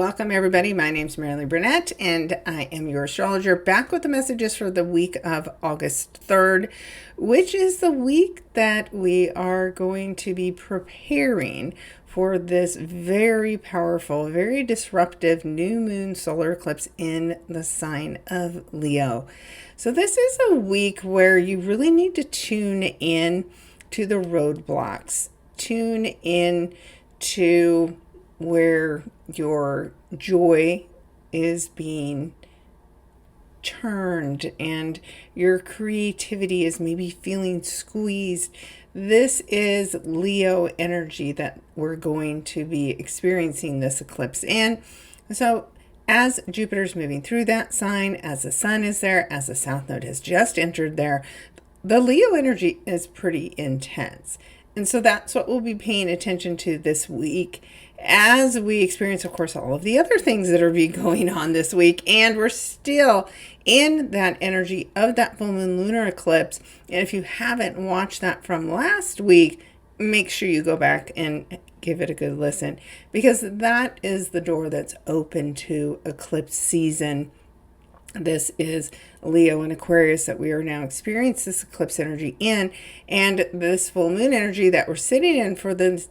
Welcome everybody. My name's Maralee Burnett and I am your astrologer, back with the messages for the week of August 3rd, which is the week that we are going to be preparing for this very powerful, very disruptive new moon solar eclipse in the sign of Leo. So this is a week where you really need to tune in to the roadblocks, tune in to where your joy is being turned and your creativity is maybe feeling squeezed. This is Leo energy that we're going to be experiencing this eclipse in. So as Jupiter's moving through that sign, as the sun is there, as the south node has just entered there, the Leo energy is pretty intense. And so that's what we'll be paying attention to this week as we experience, of course, all of the other things that are going on this week. And we're still in that energy of that full moon lunar eclipse. And if you haven't watched that from last week, make sure you go back and give it a good listen, because that is the door that's open to eclipse season. This is Leo and Aquarius that we are now experiencing this eclipse energy in, and this full moon energy that we're sitting in for the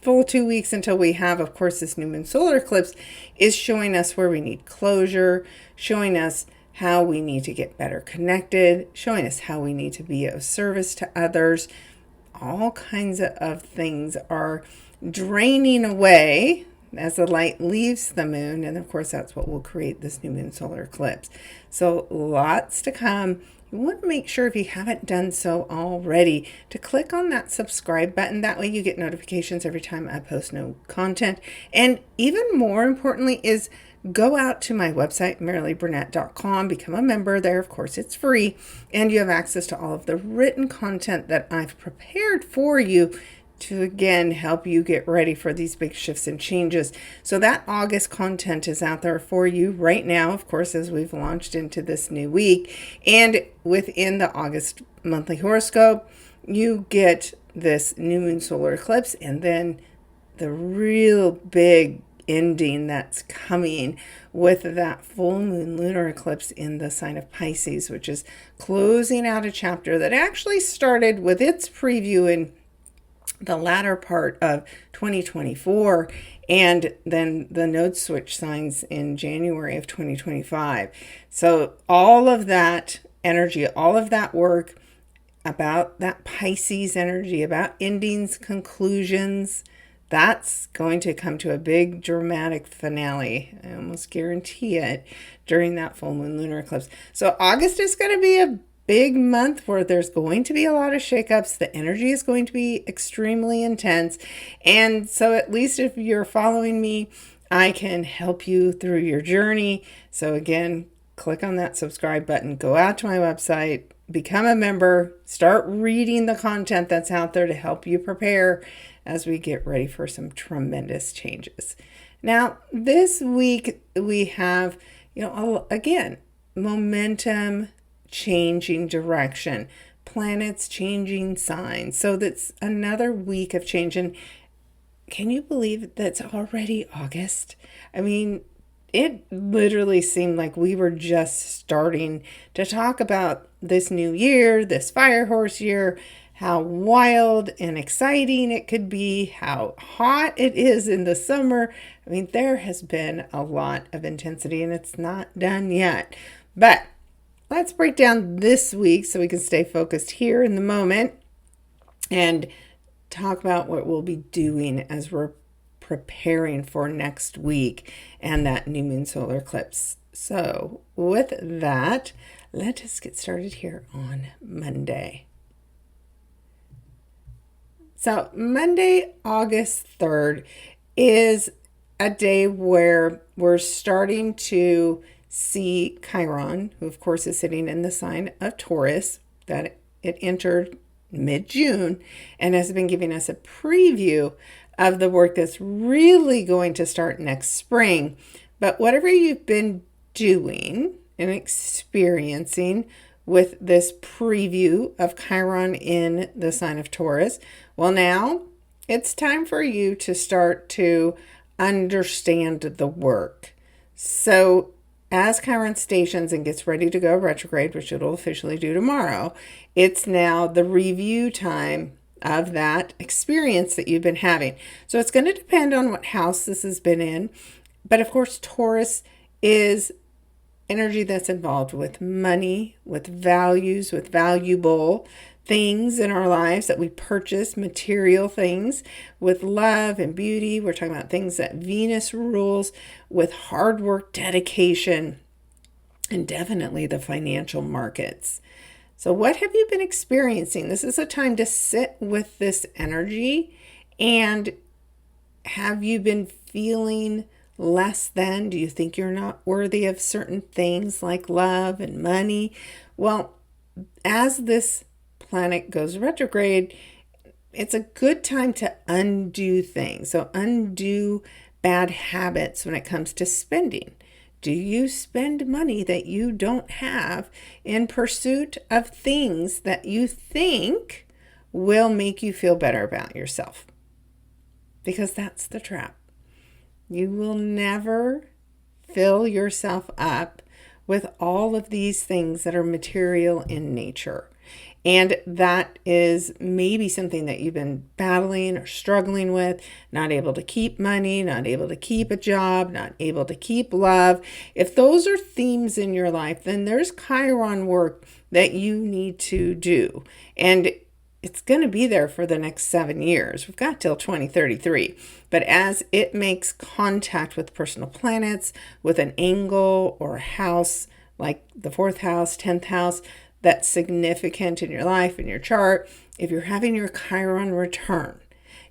full 2 weeks until we have, of course, this new moon solar eclipse is showing us where we need closure, showing us how we need to get better connected, showing us how we need to be of service to others. All kinds of things are draining away as the light leaves the moon, and of course that's what will create this new moon solar eclipse. So lots to come. You want to make sure, if you haven't done so already, to click on that subscribe button. That way you get notifications every time I post new content. And even more importantly is go out to my website, maraleeburnett.com, become a member there. Of course, it's free, and you have access to all of the written content that I've prepared for you to, again, help you get ready for these big shifts and changes. So that August content is out there for you right now, of course, as we've launched into this new week. And within the August monthly horoscope, you get this new moon solar eclipse, and then the real big ending that's coming with that full moon lunar eclipse in the sign of Pisces, which is closing out a chapter that actually started with its preview in the latter part of 2024, and then the node switch signs in January of 2025. So all of that energy, all of that work about that Pisces energy, about endings, conclusions, that's going to come to a big dramatic finale. I almost guarantee it, during that full moon lunar eclipse. So August is going to be a big month where there's going to be a lot of shakeups. The energy is going to be extremely intense. And so at least if you're following me, I can help you through your journey. So again, click on that subscribe button, go out to my website, become a member, start reading the content that's out there to help you prepare as we get ready for some tremendous changes. Now, this week we have, again, momentum, changing direction, planets changing signs. So that's another week of change. And can you believe that's already August? I mean, it literally seemed like we were just starting to talk about this new year, this fire horse year, how wild and exciting it could be, how hot it is in the summer. I mean, there has been a lot of intensity, and it's not done yet. But let's break down this week so we can stay focused here in the moment and talk about what we'll be doing as we're preparing for next week and that new moon solar eclipse. So with that, let us get started here on Monday. So Monday, August 3rd is a day where we're starting to see Chiron, who of course is sitting in the sign of Taurus, that it entered mid-June and has been giving us a preview of the work that's really going to start next spring. But whatever you've been doing and experiencing with this preview of Chiron in the sign of Taurus, well, now it's time for you to start to understand the work. So as Chiron stations and gets ready to go retrograde, which it'll officially do tomorrow, it's now the review time of that experience that you've been having. So it's going to depend on what house this has been in. But of course, Taurus is energy that's involved with money, with values, with valuable things in our lives that we purchase, material things, with love and beauty. We're talking about things that Venus rules, with hard work, dedication, and definitely the financial markets. So what have you been experiencing? This is a time to sit with this energy. And have you been feeling less than? Do you think you're not worthy of certain things like love and money? Well, as this planet goes retrograde, it's a good time to undo things. So undo bad habits when it comes to spending. Do you spend money that you don't have in pursuit of things that you think will make you feel better about yourself? Because that's the trap. You will never fill yourself up with all of these things that are material in nature. And that is maybe something that you've been battling or struggling with, not able to keep money, not able to keep a job, not able to keep love. If those are themes in your life, then there's Chiron work that you need to do. And it's going to be there for the next 7 years. We've got till 2033. But as it makes contact with personal planets, with an angle or a house, like the 4th house, 10th house, that's significant in your life, in your chart, if you're having your Chiron return,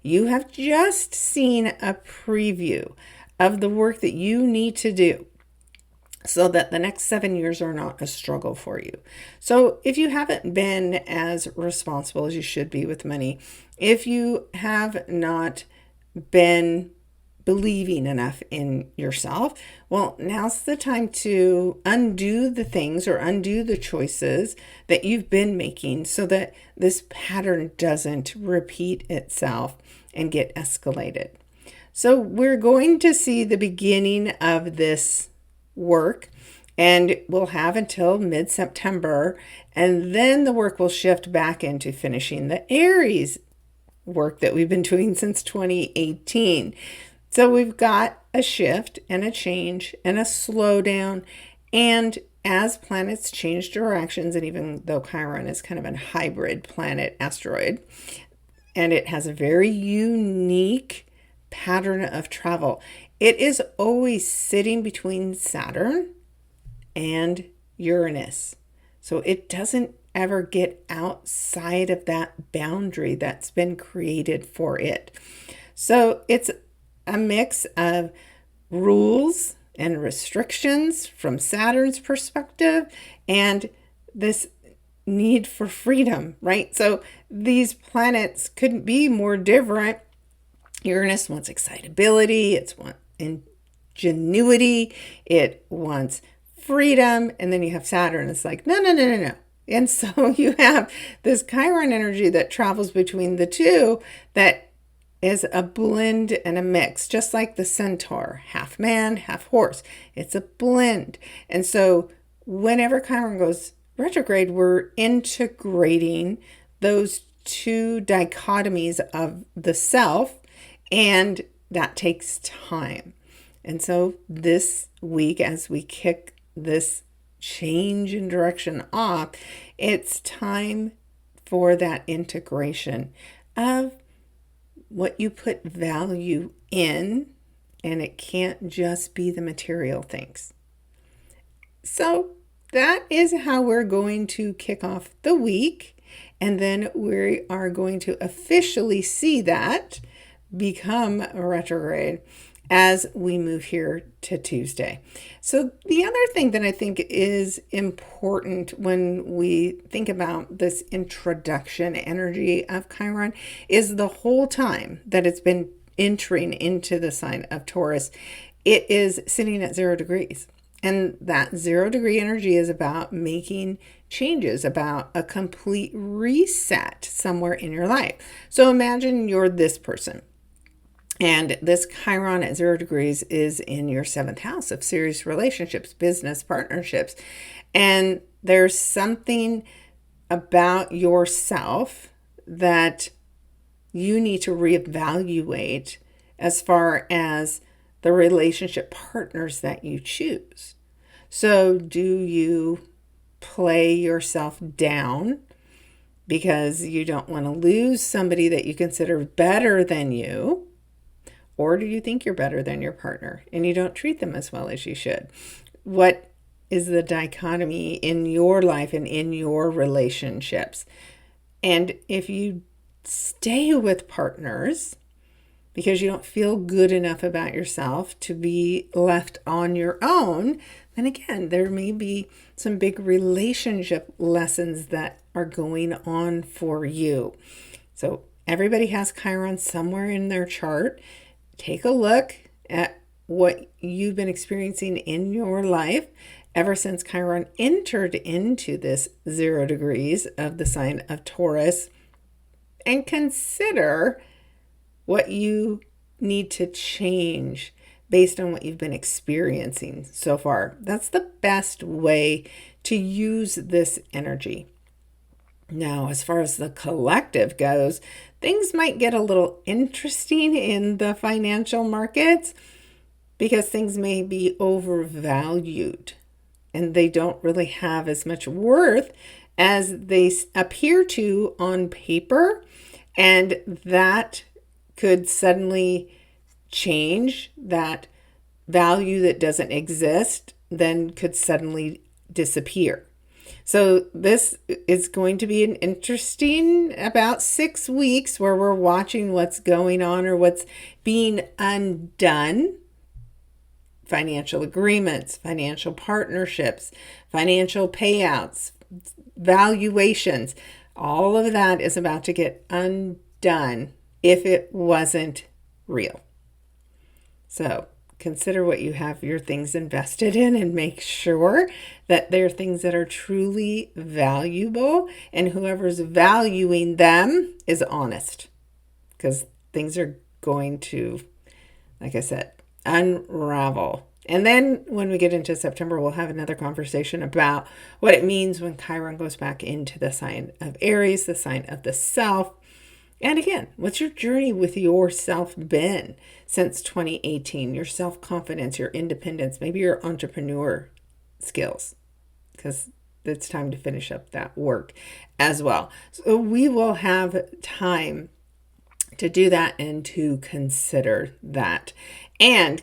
you have just seen a preview of the work that you need to do so that the next 7 years are not a struggle for you. So if you haven't been as responsible as you should be with money, if you have not been believing enough in yourself, well, now's the time to undo the things or undo the choices that you've been making so that this pattern doesn't repeat itself and get escalated. So we're going to see the beginning of this work, and we'll have until mid-September, and then the work will shift back into finishing the Aries work that we've been doing since 2018. So we've got a shift and a change and a slowdown, and as planets change directions, and even though Chiron is kind of a hybrid planet asteroid, and it has a very unique pattern of travel, it is always sitting between Saturn and Uranus. So it doesn't ever get outside of that boundary that's been created for it. So it's a mix of rules and restrictions from Saturn's perspective and this need for freedom, right? So these planets couldn't be more different. Uranus wants excitability, it wants ingenuity, it wants freedom, and then you have Saturn. It's like, no. And so you have this Chiron energy that travels between the two that is a blend and a mix, just like the centaur, half man, half horse. It's a blend. And so whenever Chiron goes retrograde, we're integrating those two dichotomies of the self, and that takes time. And so this week, as we kick this change in direction off, it's time for that integration of what you put value in, and it can't just be the material things. So that is how we're going to kick off the week, and then we are going to officially see that become retrograde as we move here to Tuesday. So the other thing that I think is important when we think about this introduction energy of Chiron is the whole time that it's been entering into the sign of Taurus, it is sitting at 0 degrees. And that 0 degree energy is about making changes, about a complete reset somewhere in your life. So imagine you're this person. And this Chiron at 0 degrees is in your 7th house of serious relationships, business partnerships. And there's something about yourself that you need to reevaluate as far as the relationship partners that you choose. So, do you play yourself down because you don't want to lose somebody that you consider better than you? Or do you think you're better than your partner and you don't treat them as well as you should? What is the dichotomy in your life and in your relationships? And if you stay with partners because you don't feel good enough about yourself to be left on your own, then again, there may be some big relationship lessons that are going on for you. So everybody has Chiron somewhere in their chart. Take a look at what you've been experiencing in your life ever since Chiron entered into this 0 degrees of the sign of Taurus, and consider what you need to change based on what you've been experiencing so far. That's the best way to use this energy. Now, as far as the collective goes, things might get a little interesting in the financial markets because things may be overvalued and they don't really have as much worth as they appear to on paper. And that could suddenly change. That value that doesn't exist then could suddenly disappear. So this is going to be an interesting about 6 weeks where we're watching what's going on or what's being undone. Financial agreements, financial partnerships, financial payouts, valuations. All of that is about to get undone if it wasn't real. So consider what you have your things invested in and make sure that they're things that are truly valuable, and whoever's valuing them is honest, because things are going to, like I said, unravel. And then when we get into September, we'll have another conversation about what it means when Chiron goes back into the sign of Aries, the sign of the self. And again, what's your journey with yourself been since 2018? Your self-confidence, your independence, maybe your entrepreneur skills, because it's time to finish up that work as well. So we will have time to do that and to consider that. And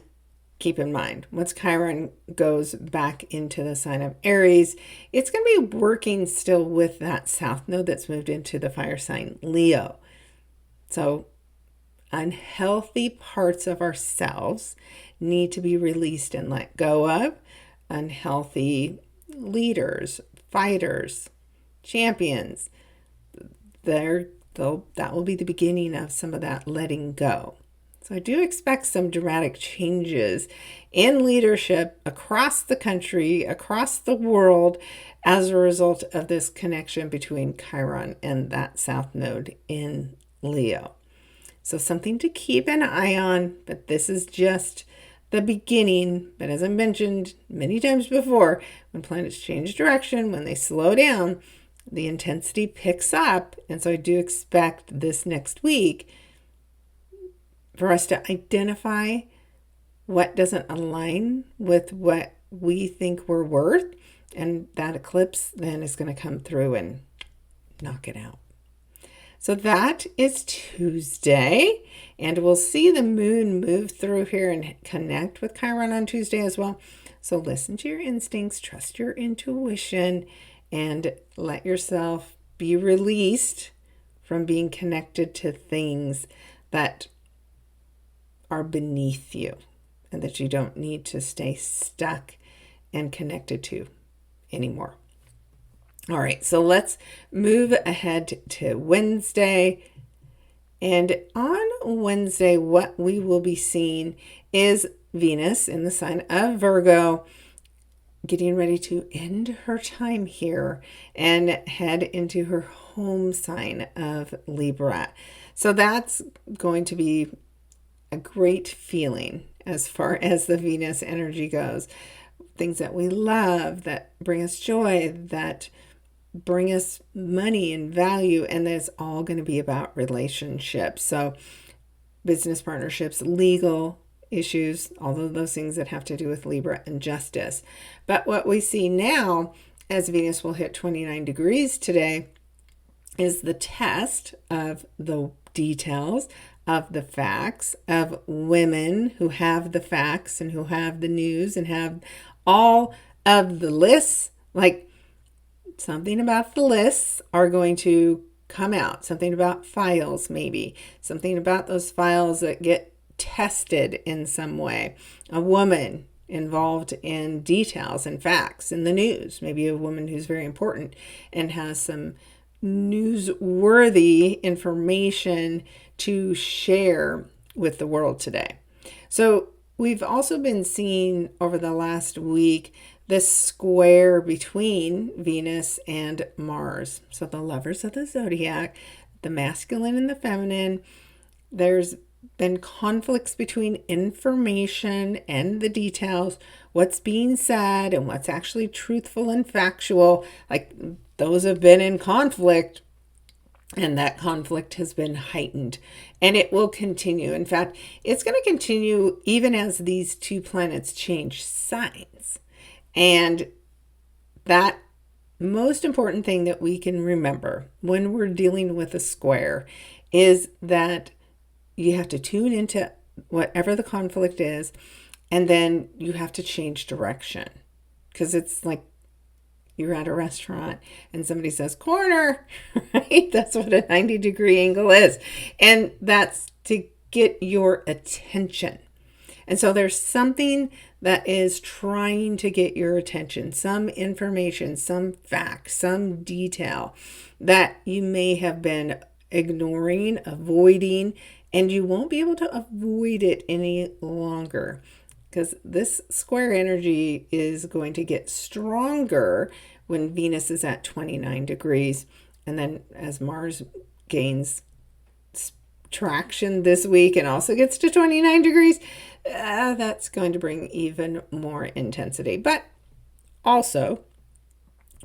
keep in mind, once Chiron goes back into the sign of Aries, it's going to be working still with that south node that's moved into the fire sign Leo. So unhealthy parts of ourselves need to be released and let go of. Unhealthy leaders, fighters, champions, that will be the beginning of some of that letting go. So I do expect some dramatic changes in leadership across the country, across the world, as a result of this connection between Chiron and that south node in Leo. So something to keep an eye on, but this is just the beginning. But as I mentioned many times before, when planets change direction, when they slow down, the intensity picks up. And so I do expect this next week for us to identify what doesn't align with what we think we're worth. And that eclipse then is going to come through and knock it out. So that is Tuesday, and we'll see the moon move through here and connect with Chiron on Tuesday as well. So listen to your instincts, trust your intuition, and let yourself be released from being connected to things that are beneath you and that you don't need to stay stuck and connected to anymore. All right, so let's move ahead to Wednesday. And on Wednesday, what we will be seeing is Venus in the sign of Virgo getting ready to end her time here and head into her home sign of Libra. So that's going to be a great feeling as far as the Venus energy goes. Things that we love, that bring us joy, that bring us money and value, and that's all going to be about relationships. So business partnerships, legal issues, all of those things that have to do with Libra and justice. But what we see now, as Venus will hit 29 degrees today, is the test of the details, of the facts, of women who have the facts and who have the news and have all of the lists. Like, something about the lists are going to come out, something about files, maybe something about those files that get tested in some way, a woman involved in details and facts in the news, maybe a woman who's very important and has some newsworthy information to share with the world today. So we've also been seeing over the last week this square between Venus and Mars. So the lovers of the zodiac, the masculine and the feminine, there's been conflicts between information and the details, what's being said and what's actually truthful and factual. Like, those have been in conflict, and that conflict has been heightened, and it will continue. In fact, it's going to continue even as these two planets change signs. And that most important thing that we can remember when we're dealing with a square is that you have to tune into whatever the conflict is, and then you have to change direction. Because it's like you're at a restaurant and somebody says corner, right? That's what a 90-degree angle is. And that's to get your attention. And so there's something that is trying to get your attention, some information, some fact, some detail that you may have been ignoring, avoiding, and you won't be able to avoid it any longer, because this square energy is going to get stronger when Venus is at 29 degrees. And then as Mars gains traction this week and also gets to 29 degrees, that's going to bring even more intensity. But also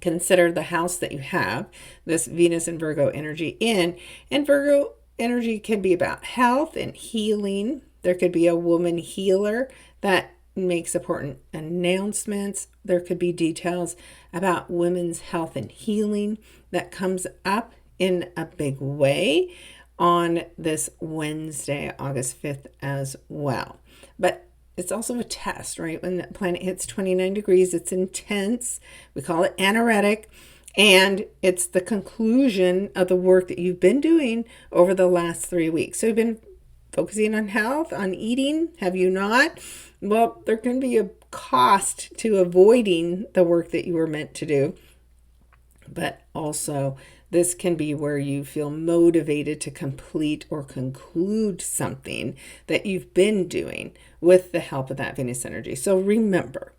consider the house that you have this Venus and Virgo energy in. And Virgo energy can be about health and healing. There could be a woman healer that makes important announcements. There could be details about women's health and healing that comes up in a big way on this Wednesday, August 5th as well. But it's also a test, right? When the planet hits 29 degrees, it's intense. We call it anaretic. And it's the conclusion of the work that you've been doing over the last 3 weeks. So you've been focusing on health, on eating. Have you not? Well, there can be a cost to avoiding the work that you were meant to do. But also, this can be where you feel motivated to complete or conclude something that you've been doing with the help of that Venus energy. So remember,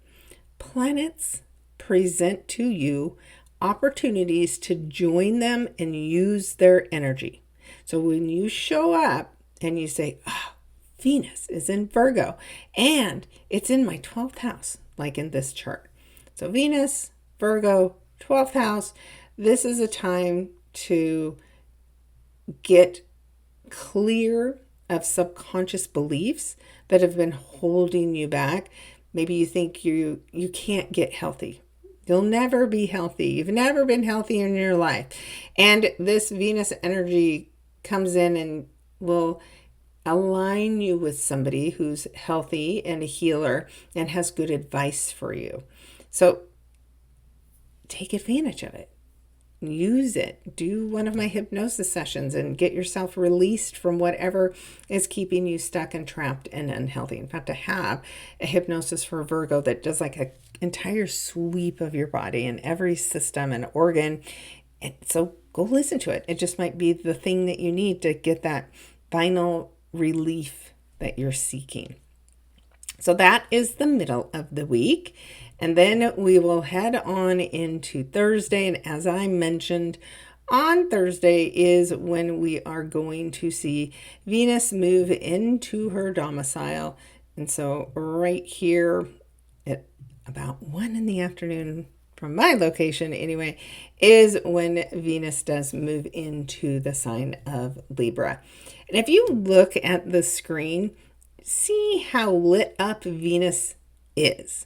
planets present to you opportunities to join them and use their energy. So when you show up and you say, oh, Venus is in Virgo and it's in my 12th house, like in this chart. So Venus, Virgo, 12th house, this is a time to get clear of subconscious beliefs that have been holding you back. Maybe you think you can't get healthy. You'll never be healthy. You've never been healthy in your life. And this Venus energy comes in and will align you with somebody who's healthy and a healer and has good advice for you. So take advantage of it. Use it. Do one of my hypnosis sessions and get yourself released from whatever is keeping you stuck and trapped and unhealthy. In fact, I have a hypnosis for Virgo that does like an entire sweep of your body and every system and organ. And so go listen to it. It just might be the thing that you need to get that final relief that you're seeking. So that is the middle of the week. And then we will head on into Thursday. And as I mentioned, on Thursday is when we are going to see Venus move into her domicile. And so right here at about 1 in the afternoon from my location anyway, is when Venus does move into the sign of Libra. And if you look at the screen, see how lit up Venus is.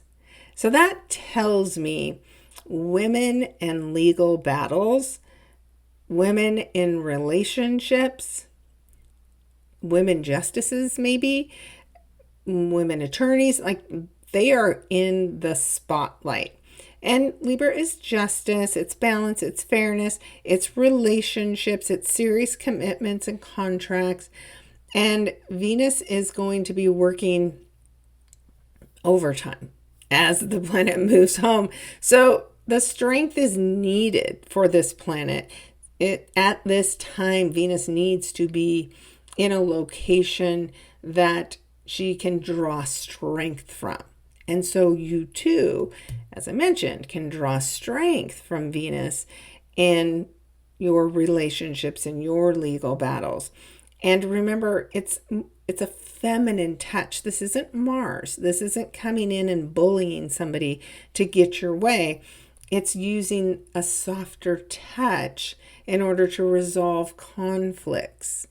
So that tells me women and legal battles, women in relationships, women justices, maybe, women attorneys, like they are in the spotlight. And Libra is justice, it's balance, it's fairness, it's relationships, it's serious commitments and contracts. And Venus is going to be working overtime as the planet moves home. So the strength is needed for this planet. At this time, Venus needs to be in a location that she can draw strength from. And so you too, as I mentioned, can draw strength from Venus in your relationships and your legal battles. And remember, it's a feminine touch. This isn't Mars. This isn't coming in and bullying somebody to get your way. It's using a softer touch in order to resolve conflicts.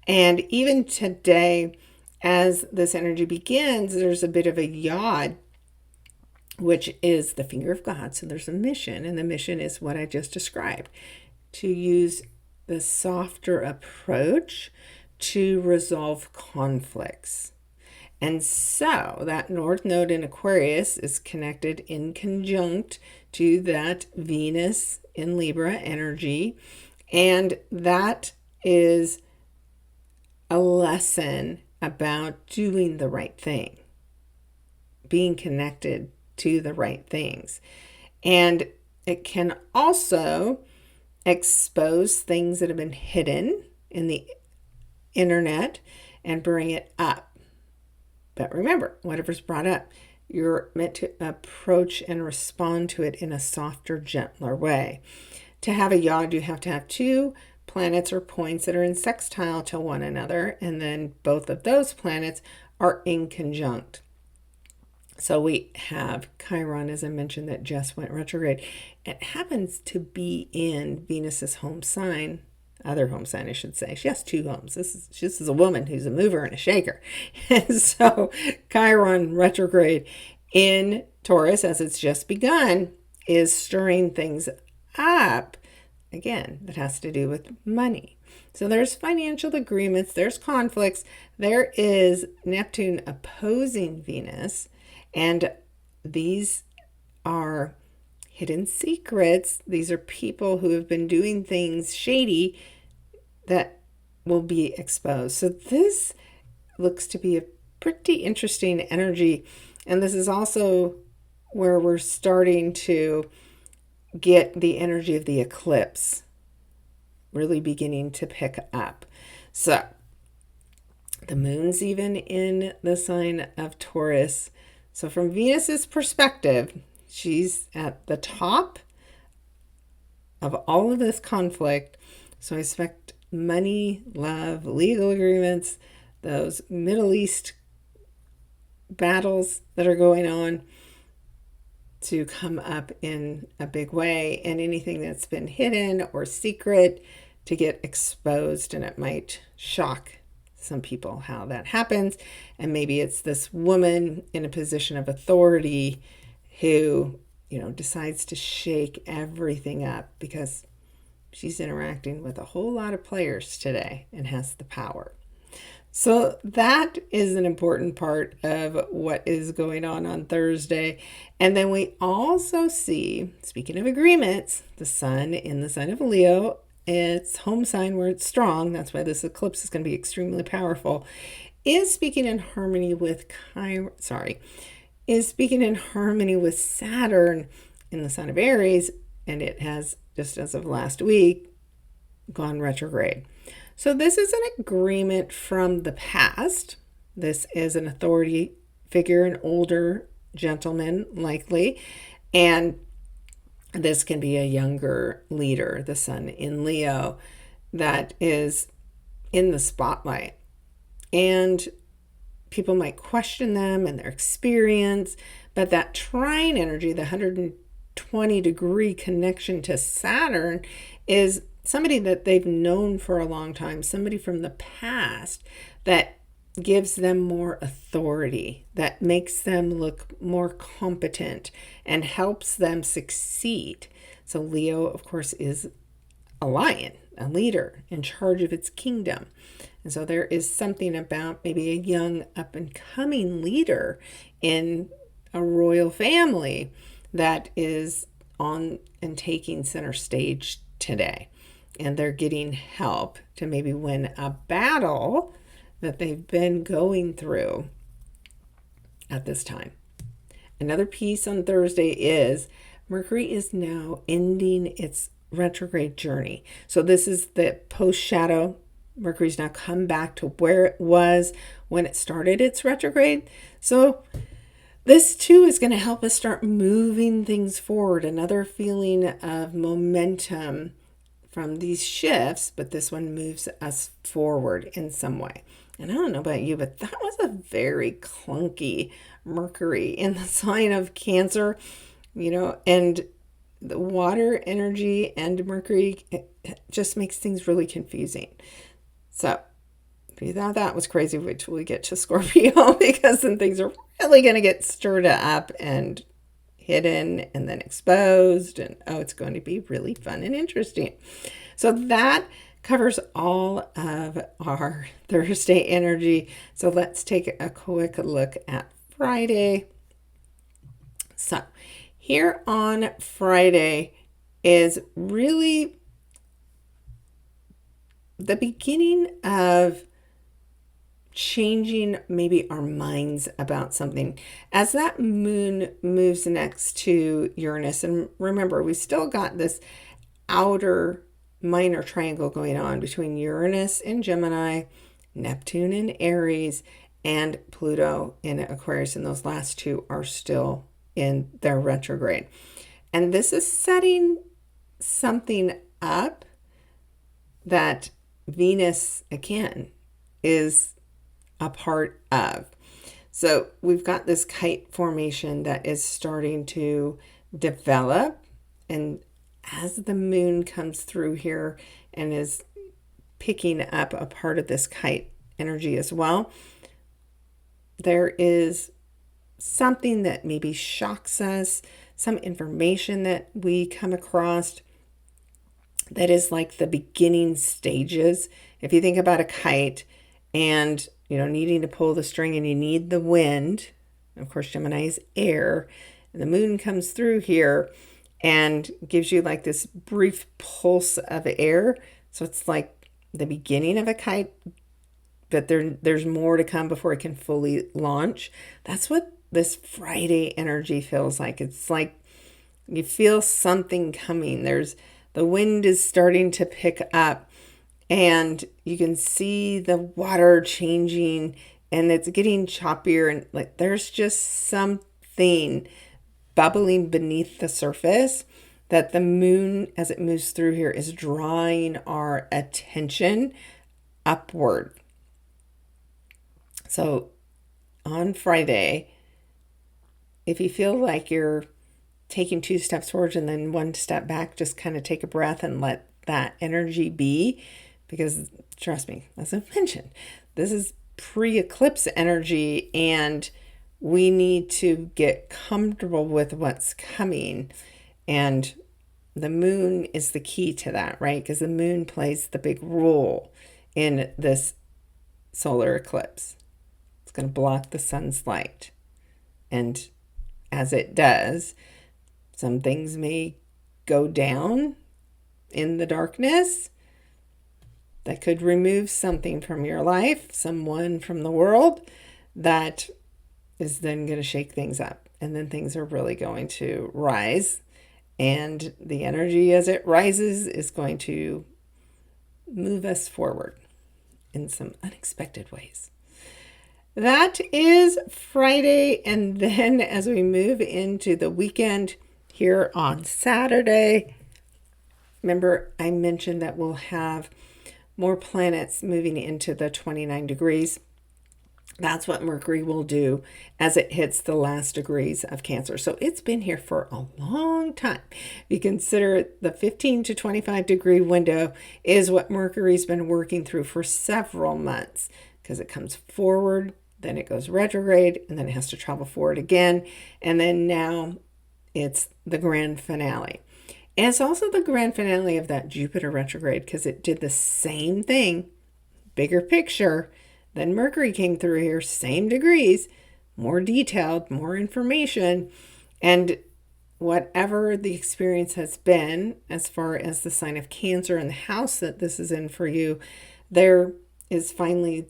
And even today, as this energy begins, there's a bit of a yod, which is the finger of God. So there's a mission, and the mission is what I just described, to use the softer approach to resolve conflicts. And so that North Node in Aquarius is connected in conjunct to that Venus in Libra energy. And that is a lesson about doing the right thing, being connected to the right things. And it can also expose things that have been hidden in the internet and bring it up. But remember, whatever's brought up, you're meant to approach and respond to it in a softer, gentler way. To have a yod, you have to have two planets or points that are in sextile to one another, and then both of those planets are in conjunct. So we have Chiron, as I mentioned, that just went retrograde. It happens to be in Venus's home sign, other home sign, I should say. She has two homes. This is a woman who's a mover and a shaker. And so Chiron retrograde in Taurus, as it's just begun, is stirring things up. Again, that has to do with money. So there's financial agreements, there's conflicts, there is Neptune opposing Venus, and these are hidden secrets. These are people who have been doing things shady that will be exposed. So this looks to be a pretty interesting energy. And this is also where we're starting to get the energy of the eclipse really beginning to pick up. So the moon's even in the sign of Taurus. So from Venus's perspective, she's at the top of all of this conflict. So I expect money, love, legal agreements, those Middle East battles that are going on to come up in a big way, and anything that's been hidden or secret to get exposed. And it might shock some people how that happens. And maybe it's this woman in a position of authority who, decides to shake everything up because she's interacting with a whole lot of players today and has the power. So that is an important part of what is going on Thursday. And then we also see, speaking of agreements, the sun in the sign of Leo, its home sign where it's strong, that's why this eclipse is going to be extremely powerful, is speaking in harmony with Saturn in the sign of Aries, and it has, just as of last week, gone retrograde. So this is an agreement from the past. This is an authority figure, an older gentleman likely, and This can be a younger leader, the sun in Leo, that is in the spotlight. And people might question them and their experience, but that trine energy, the 120-degree connection to Saturn, is somebody that they've known for a long time, somebody from the past that gives them more authority, that makes them look more competent and helps them succeed. So Leo, of course, is a lion, a leader in charge of its kingdom. And so there is something about maybe a young up and coming leader in a royal family that is on and taking center stage today. And they're getting help to maybe win a battle that they've been going through at this time. Another piece on Thursday is Mercury is now ending its retrograde journey. So this is the post shadow. Mercury's now come back to where it was when it started its retrograde. So this too is going to help us start moving things forward. Another feeling of momentum from these shifts, but this one moves us forward in some way. And I don't know about you, but that was a very clunky Mercury in the sign of Cancer, and the water energy and Mercury, it just makes things really confusing. So if you thought that was crazy, wait till we get to Scorpio, because then things are really going to get stirred up and hidden and then exposed. And it's going to be really fun and interesting. So that covers all of our Thursday energy. So let's take a quick look at Friday. So here on Friday is really the beginning of changing maybe our minds about something as that moon moves next to Uranus. And remember, we still got this outer minor triangle going on between Uranus in Gemini, Neptune in Aries, and Pluto in Aquarius. And those last two are still in their retrograde. And this is setting something up that Venus, again, is a part of. So we've got this kite formation that is starting to develop. And as the moon comes through here and is picking up a part of this kite energy as well, there is something that maybe shocks us, some information that we come across that is like the beginning stages. If you think about a kite and, needing to pull the string and you need the wind, of course, Gemini is air, and the moon comes through here and gives you like this brief pulse of air. So it's like the beginning of a kite, but there's more to come before it can fully launch. That's what this Friday energy feels like. It's like you feel something coming. The wind is starting to pick up and you can see the water changing and it's getting choppier, and like there's just something bubbling beneath the surface that the moon, as it moves through here, is drawing our attention upward. So on Friday, if you feel like you're taking 2 steps forward and then 1 step back, just kind of take a breath and let that energy be, because trust me, as I mentioned, this is pre-eclipse energy and we need to get comfortable with what's coming. And the moon is the key to that, right? Because the moon plays the big role in this solar eclipse. It's going to block the sun's light. And as it does, some things may go down in the darkness that could remove something from your life, someone from the world, that is then going to shake things up. And then things are really going to rise. And the energy as it rises is going to move us forward in some unexpected ways. That is Friday. And then as we move into the weekend, here on Saturday. Remember, I mentioned that we'll have more planets moving into the 29 degrees. That's what Mercury will do as it hits the last degrees of Cancer. So it's been here for a long time. You consider the 15 to 25 degree window is what Mercury's been working through for several months, because it comes forward, then it goes retrograde, and then it has to travel forward again. And then now it's the grand finale. And it's also the grand finale of that Jupiter retrograde, because it did the same thing, bigger picture. Then Mercury came through here, same degrees, more detailed, more information. And whatever the experience has been, as far as the sign of Cancer and the house that this is in for you, there is finally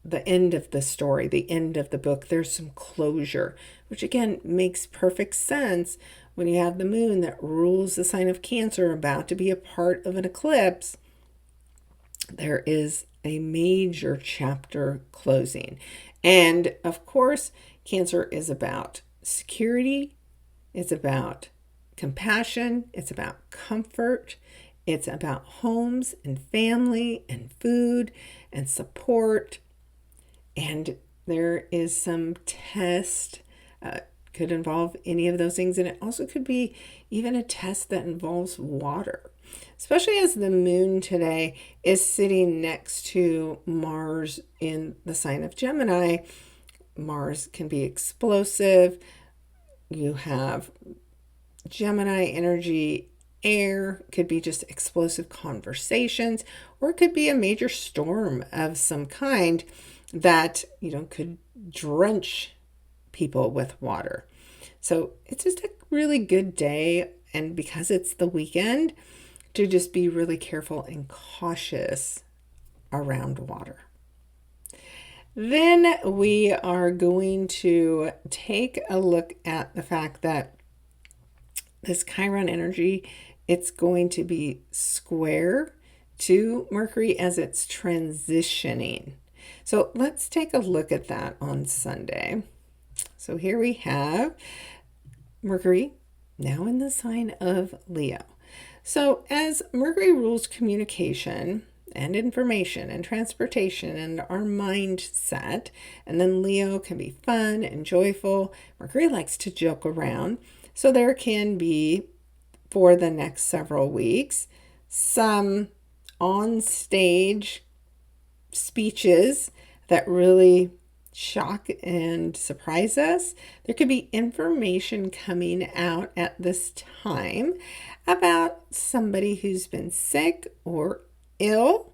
the end of the story, the end of the book. There's some closure, which again makes perfect sense when you have the moon that rules the sign of Cancer about to be a part of an eclipse. There is a major chapter closing. And of course, Cancer is about security, it's about compassion, it's about comfort, it's about homes and family and food and support. And there is some test, could involve any of those things. And it also could be even a test that involves water, especially as the moon today is sitting next to Mars in the sign of Gemini. Mars can be explosive. You have Gemini energy, air, could be just explosive conversations, or it could be a major storm of some kind that, could drench people with water. So it's just a really good day. And because it's the weekend, to just be really careful and cautious around water. Then we are going to take a look at the fact that this Chiron energy, it's going to be square to Mercury as it's transitioning. So let's take a look at that on Sunday. So here we have Mercury now in the sign of Leo. So as Mercury rules communication and information and transportation and our mindset, and then Leo can be fun and joyful. Mercury likes to joke around. So there can be, for the next several weeks, some on-stage speeches that really shock and surprise us. There could be information coming out at this time about somebody who's been sick or ill,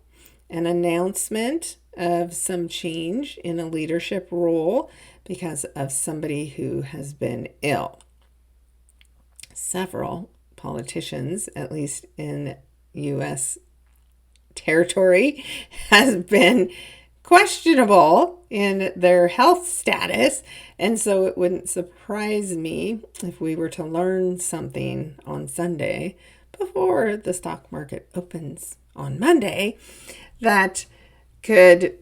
an announcement of some change in a leadership role because of somebody who has been ill. Several politicians, at least in U.S. territory, has been questionable in their health status. And so it wouldn't surprise me if we were to learn something on Sunday before the stock market opens on Monday that could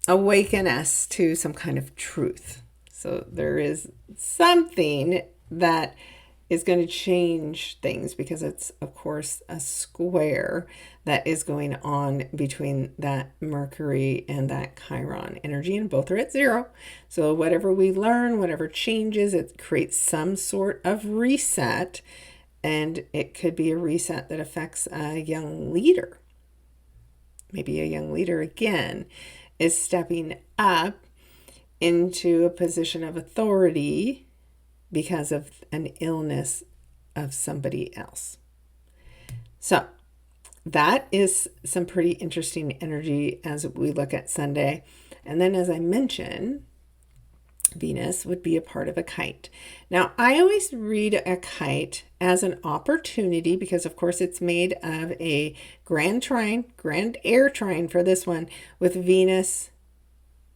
awaken us to some kind of truth. So there is something that is going to change things, because it's, of course, a square that is going on between that Mercury and that Chiron energy, and both are at 0. So whatever we learn, whatever changes, it creates some sort of reset, and it could be a reset that affects a young leader. Maybe a young leader, again, is stepping up into a position of authority because of an illness of somebody else. So that is some pretty interesting energy as we look at Sunday. And then, as I mentioned, Venus would be a part of a kite. Now, I always read a kite as an opportunity because, of course, it's made of a grand air trine for this one with Venus.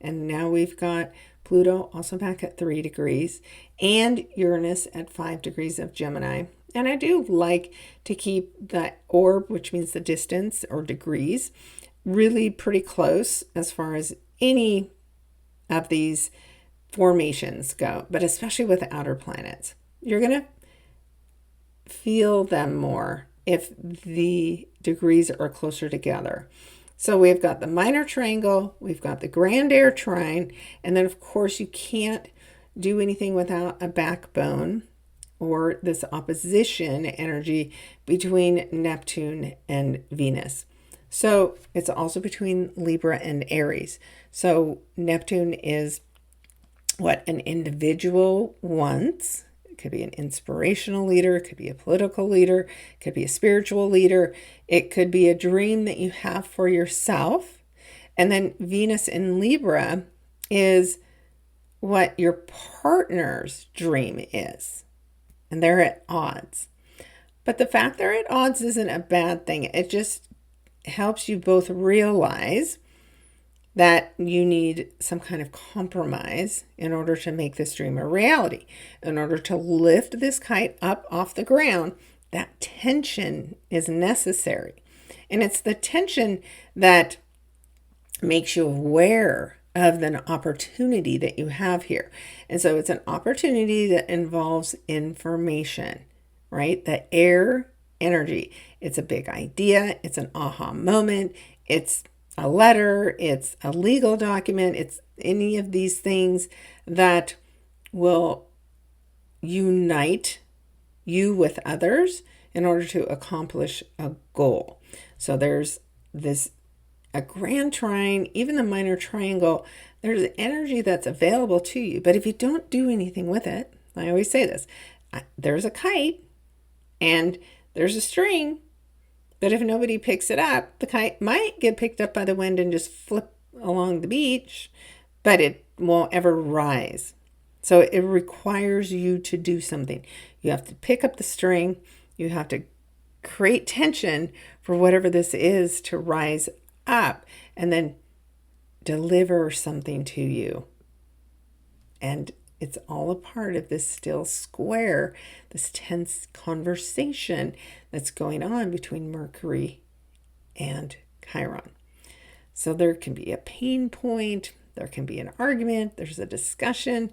And now we've got Pluto also back at 3 degrees and Uranus at 5 degrees of Gemini. And I do like to keep the orb, which means the distance or degrees, really pretty close as far as any of these formations go, but especially with the outer planets. You're going to feel them more if the degrees are closer together. So we've got the minor triangle, we've got the grand air trine, and then of course you can't do anything without a backbone or this opposition energy between Neptune and Venus. So it's also between Libra and Aries. So Neptune is what an individual wants. It could be an inspirational leader, it could be a political leader, it could be a spiritual leader, it could be a dream that you have for yourself. And then Venus in Libra is what your partner's dream is. And they're at odds. But the fact they're at odds isn't a bad thing. It just helps you both realize that you need some kind of compromise in order to make this dream a reality. In order to lift this kite up off the ground, that tension is necessary. And it's the tension that makes you aware of an opportunity that you have here. And so it's an opportunity that involves information, right? The air energy. It's a big idea. It's an aha moment. It's a letter. It's a legal document. It's any of these things that will unite you with others in order to accomplish a goal. So there's a grand trine, even the minor triangle, there's energy that's available to you. But if you don't do anything with it, I always say this, there's a kite and there's a string, but if nobody picks it up, the kite might get picked up by the wind and just flip along the beach, but it won't ever rise. So it requires you to do something. You have to pick up the string. You have to create tension for whatever this is to rise up and then deliver something to you. And it's all a part of this still square, this tense conversation that's going on between Mercury and Chiron. So there can be a pain point, there can be an argument, there's a discussion,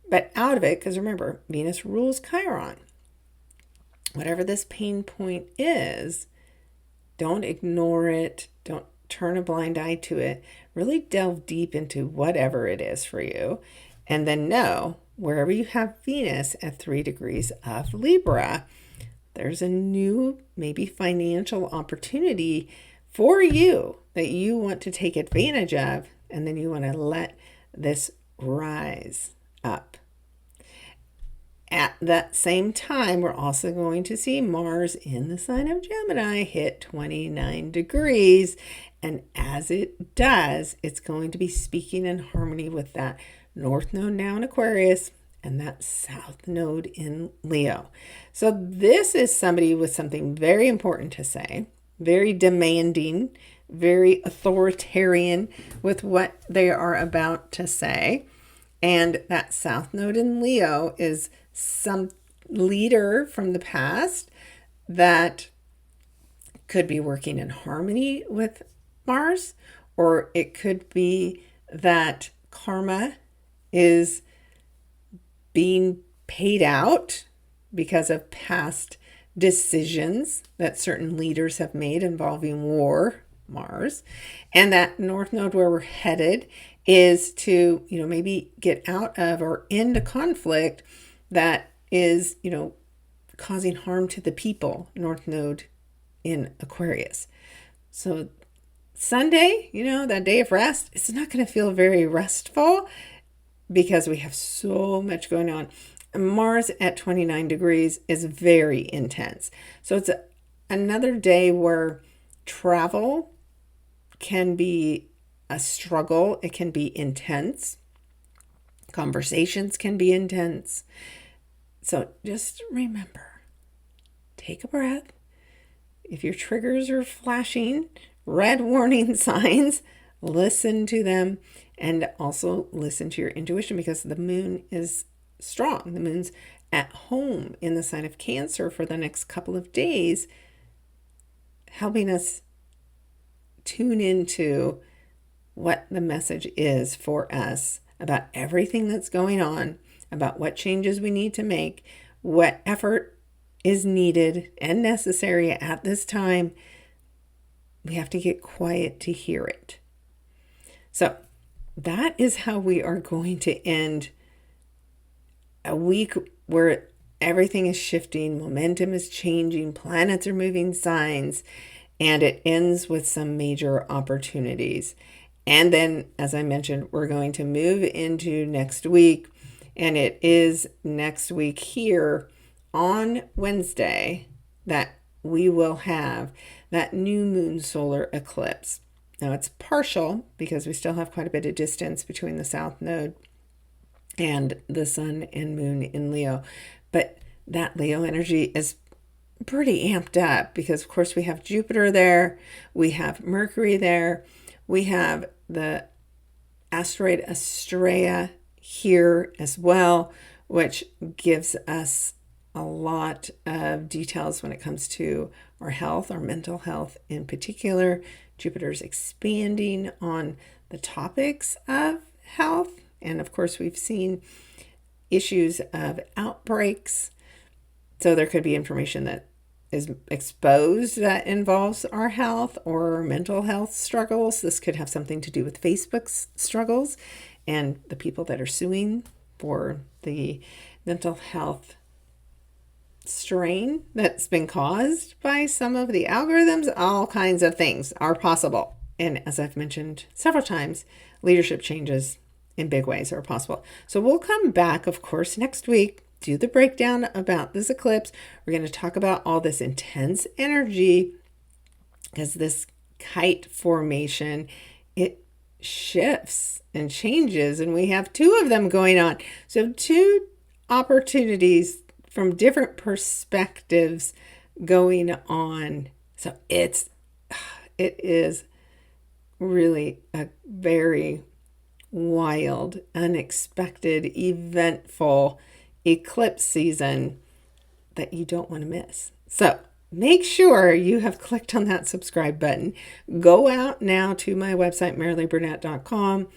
but out of it, because remember, Venus rules Chiron. Whatever this pain point is, don't ignore it, don't turn a blind eye to it. Really delve deep into whatever it is for you. And then know, wherever you have Venus at 3 degrees of Libra, there's a new, maybe financial opportunity for you that you want to take advantage of. And then you want to let this rise up. At that same time, we're also going to see Mars in the sign of Gemini hit 29 degrees. And as it does, it's going to be speaking in harmony with that North Node now in Aquarius and that South Node in Leo. So this is somebody with something very important to say, very demanding, very authoritarian with what they are about to say. And that South Node in Leo is some leader from the past that could be working in harmony with Mars, or it could be that karma is being paid out because of past decisions that certain leaders have made involving war, Mars. And that North Node where we're headed is to, maybe get out of or end a conflict that is, causing harm to the people, North Node in Aquarius. So Sunday, that day of rest, it's not going to feel very restful because we have so much going on. Mars at 29 degrees is very intense. So it's another day where travel can be a struggle. It can be intense. Conversations can be intense. So just remember, take a breath. If your triggers are flashing red warning signs, listen to them, and also listen to your intuition, because the moon is strong. The moon's at home in the sign of Cancer for the next couple of days, helping us tune into what the message is for us about everything that's going on, about what changes we need to make, what effort is needed and necessary at this time. We have to get quiet to hear it. So that is how we are going to end a week where everything is shifting, momentum is changing, planets are moving signs, and it ends with some major opportunities. And then, as I mentioned, we're going to move into next week, and it is next week here on Wednesday that we will have that new moon solar eclipse. Now it's partial because we still have quite a bit of distance between the south node and the sun and moon in Leo. But that Leo energy is pretty amped up because, of course, we have Jupiter there, we have Mercury there, we have the asteroid Astrea here as well, which gives us a lot of details when it comes to our health, our mental health in particular. Jupiter's expanding on the topics of health. And of course, we've seen issues of outbreaks. So there could be information that is exposed that involves our health or mental health struggles. This could have something to do with Facebook's struggles and the people that are suing for the mental health strain that's been caused by some of the algorithms. All kinds of things are possible. And as I've mentioned several times, leadership changes in big ways are possible. So we'll come back, of course, next week, do the breakdown about this eclipse. We're going to talk about all this intense energy because this kite formation, it shifts and changes, and we have two of them going on. So two opportunities from different perspectives going on. So it is really a very wild, unexpected, eventful eclipse season that you don't want to miss. So make sure you have clicked on that subscribe button. Go out now to my website, maraleeburnett.com.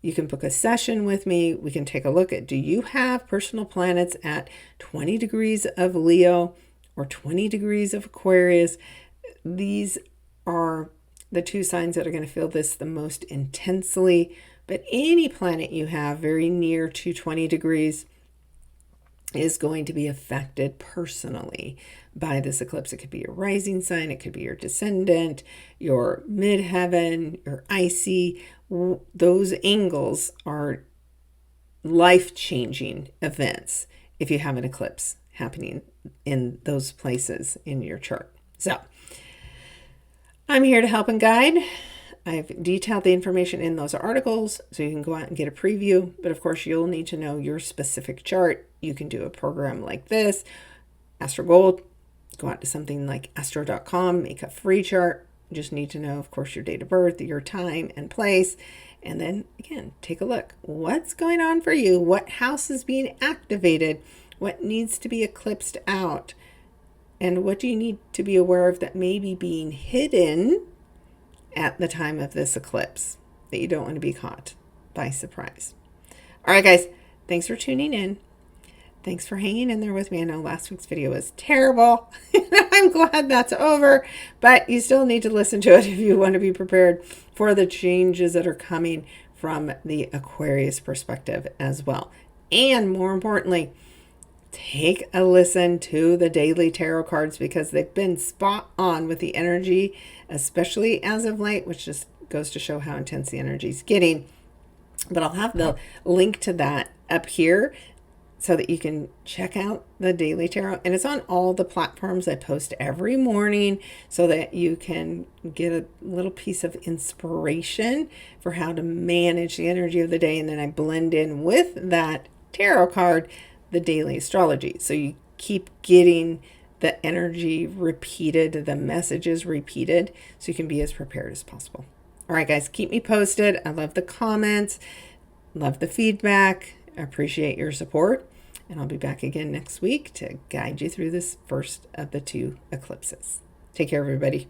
You can book a session with me. We can take a look at, do you have personal planets at 20 degrees of Leo or 20 degrees of Aquarius? These are the two signs that are going to feel this the most intensely. But any planet you have very near to 20 degrees is going to be affected personally by this eclipse. It could be your rising sign, it could be your descendant, your midheaven, your icy. Those angles are life-changing events if you have an eclipse happening in those places in your chart. So I'm here to help and guide. I've detailed the information in those articles so you can go out and get a preview. But of course, you'll need to know your specific chart. You can do a program like this, Astro Gold. Go out to something like astro.com, make a free chart. You just need to know, of course, your date of birth, your time and place. And then, again, take a look. What's going on for you? What house is being activated? What needs to be eclipsed out? And what do you need to be aware of that may be being hidden at the time of this eclipse that you don't want to be caught by surprise? All right, guys, thanks for tuning in. Thanks for hanging in there with me. I know last week's video was terrible. I'm glad that's over, but you still need to listen to it if you want to be prepared for the changes that are coming from the Aquarius perspective as well. And more importantly, take a listen to the daily tarot cards because they've been spot on with the energy, especially as of late, which just goes to show how intense the energy is getting. But I'll have the link to that up here so that you can check out the daily tarot. And it's on all the platforms. I post every morning so that you can get a little piece of inspiration for how to manage the energy of the day. And then I blend in with that tarot card the daily astrology. So you keep getting the energy repeated, the messages repeated, so you can be as prepared as possible. All right, guys, keep me posted. I love the comments, love the feedback. I appreciate your support. And I'll be back again next week to guide you through this first of the two eclipses. Take care, everybody.